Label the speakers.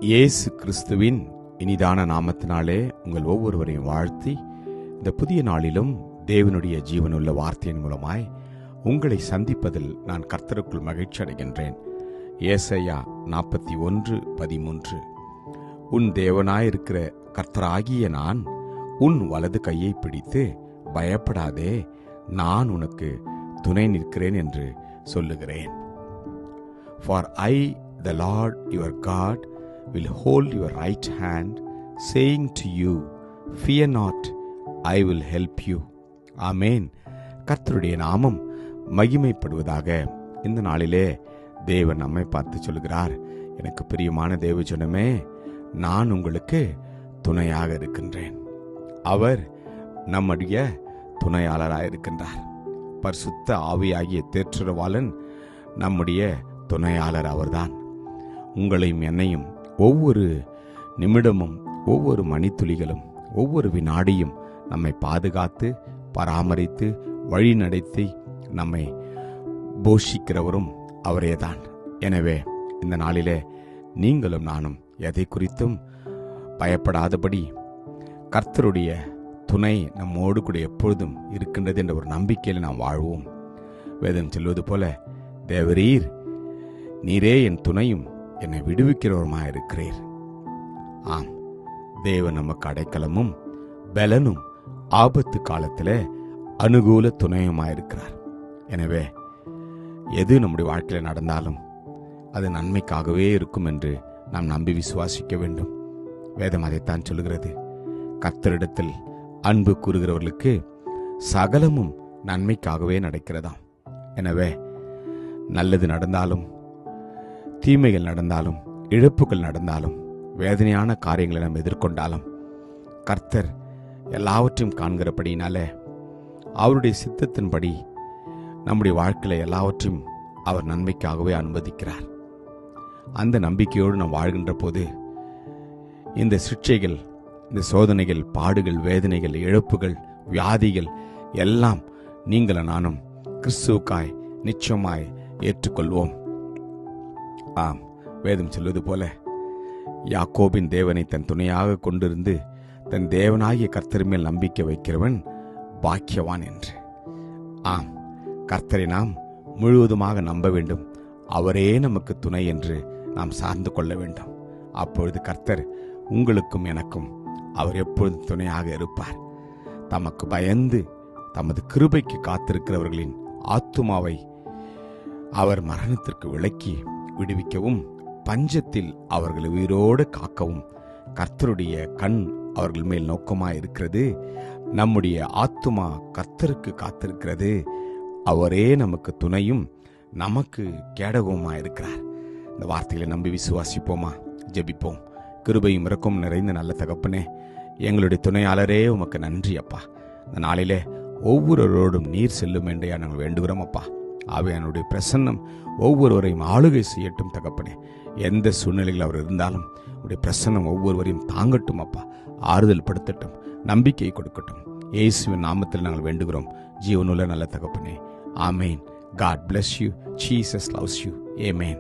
Speaker 1: இயேசு கிறிஸ்துவின் இனிதான நாமத்தினாலே உங்கள் ஒவ்வொருவரையும் வாழ்த்தி, இந்த புதிய நாளிலும் தேவனுடைய ஜீவனுள்ள வார்த்தையின் மூலமாய் உங்களை சந்திப்பதில் நான் கர்த்தருக்குள் மகிழ்ச்சி அடைகின்றேன். ஏசாயா 41:13. உன் தேவனாயிருக்கிற கர்த்தராகிய நான் உன் வலது கையை பிடித்து பயப்படாதே, நான் உனக்கு துணை நிற்கிறேன் என்று சொல்லுகிறேன். For I, the Lord your God, will hold your right hand, saying to you, fear not, I will help you. ஆமென். கர்த்தருடைய நாமம் மகிமைப்படுவதாக. இந்த நாளிலே தேவன் நம்மை பார்த்து சொல்கிறார், எனக்கு பிரியமான தேவஜனமே, நான் உங்களுக்கு துணையாக இருக்கின்றேன். அவர் நம்முடைய துணையாளராக இருக்கின்றார். பரிசுத்த ஆவியாகிய தேற்றரவாளன் நம்முடைய துணையாளர் அவர்தான். உங்களையும் என்னையும் ஒவ்வொரு நிமிடமும், ஒவ்வொரு மணித்துளிகளும், ஒவ்வொரு வினாடியும் நம்மை பாதுகாத்து பராமரித்து வழி நடத்தி நம்மை போஷிக்கிறவரும் அவரேதான். எனவே இந்த நாளிலே நீங்களும் நானும் எதை குறித்தும் பயப்படாதபடி கர்த்தருடைய துணை நம்மோடு கூட எப்பொழுதும் இருக்கின்றது என்ற ஒரு நம்பிக்கையில் நாம் வாழ்வோம். வேதம் சொல்வது போல, தேவரீர் நீரே என் துணையும் என்னை விடுவிக்கிறவருமாயிருக்கிறீர். ஆம், தேவன் நமக்கு அடைக்கலமும் பலனும் ஆபத்து காலத்தில் அனுகூல துணையுமாயிருக்கிறார். எனவே எது நம்முடைய வாழ்க்கையில் நடந்தாலும் அது நன்மைக்காகவே இருக்கும் என்று நாம் நம்பி விசுவாசிக்க வேண்டும். வேதம் அதைத்தான் சொல்லுகிறது. கர்த்தரிடத்தில் அன்பு கூறுகிறவர்களுக்கு சகலமும் நன்மைக்காகவே நடக்கிறதாம். எனவே நல்லது நடந்தாலும், தீமைகள் நடந்தாலும், இழப்புகள் நடந்தாலும், வேதனையான காரியங்களை நாம் எதிர்கொண்டாலும், கர்த்தர் எல்லாவற்றையும் காண்கிறபடினால அவருடைய சித்தத்தின்படி நம்முடைய வாழ்க்கையில் எல்லாவற்றையும் அவர் நன்மைக்காகவே அனுமதிக்கிறார். அந்த நம்பிக்கையோடு நாம் வாழ்கின்ற போது இந்த சிக்ஷைகள், இந்த சோதனைகள், பாடுகள், வேதனைகள், இழப்புகள், வியாதிகள் எல்லாம் நீங்கள நானும் கிறிஸ்துவுக்காய் நிச்சயமாய் ஏற்றுக்கொள்வோம். ஆம், வேதம் சொல்வது போல, யாக்கோபின் தேவனை தன் துணையாக கொண்டிருந்து தன் தேவனாகிய கர்த்தர் மேல் நம்பிக்கை வைக்கிறவன் பாக்கியவான் என்று. ஆம், கர்த்தரை நாம் முழுவதுமாக நம்ப வேண்டும். அவரே நமக்கு துணை என்று நாம் சார்ந்து கொள்ள வேண்டும். அப்பொழுது கர்த்தர் உங்களுக்கும் எனக்கும் அவர் எப்பொழுது துணையாக இருப்பார். தமக்கு பயந்து தமது கிருபைக்கு காத்திருக்கிறவர்களின் ஆத்துமாவை அவர் மரணத்திற்கு விலக்கி விடுவிக்கவும், பஞ்சத்தில் அவர்களை உயிரோடு காக்கவும் கர்த்தருடைய கண் அவர்கள் மேல் நோக்கமாயிருக்கிறது. நம்முடைய ஆத்துமா கர்த்தருக்கு காத்திருக்கிறது. அவரே நமக்கு துணையும் நமக்கு கேடகவுமாயிருக்கிறார். இந்த வார்த்தைகளை நம்பி விசுவாசிப்போமா? ஜெபிப்போம். கிருபையும் இரக்கமும் நிறைந்த நல்ல தகப்பனே, எங்களுடைய துணையாளரே உமக்கு நன்றி அப்பா. இந்த நாளிலே ஒவ்வொருவரோடும் நீர் செல்லும் என்றே நாங்கள் வேண்டுகிறோம் அப்பா. ஆவியானுடைய பிரசன்னம் ஒவ்வொருவரையும் ஆளுகை செய்யட்டும் தகப்பனே. எந்த சூழ்நிலையில் அவர் இருந்தாலும் உடைய பிரசன்னம் ஒவ்வொருவரையும் தாங்கட்டும் அப்பா. ஆறுதல் படுத்தட்டும், நம்பிக்கை கொடுக்கட்டும். இயேசுவின் நாமத்தில் நாங்கள் வேண்டுகிறோம் ஜீவனுள்ள நல்ல தகப்பனே. ஆமேன். God bless you. Jesus loves you. Amen.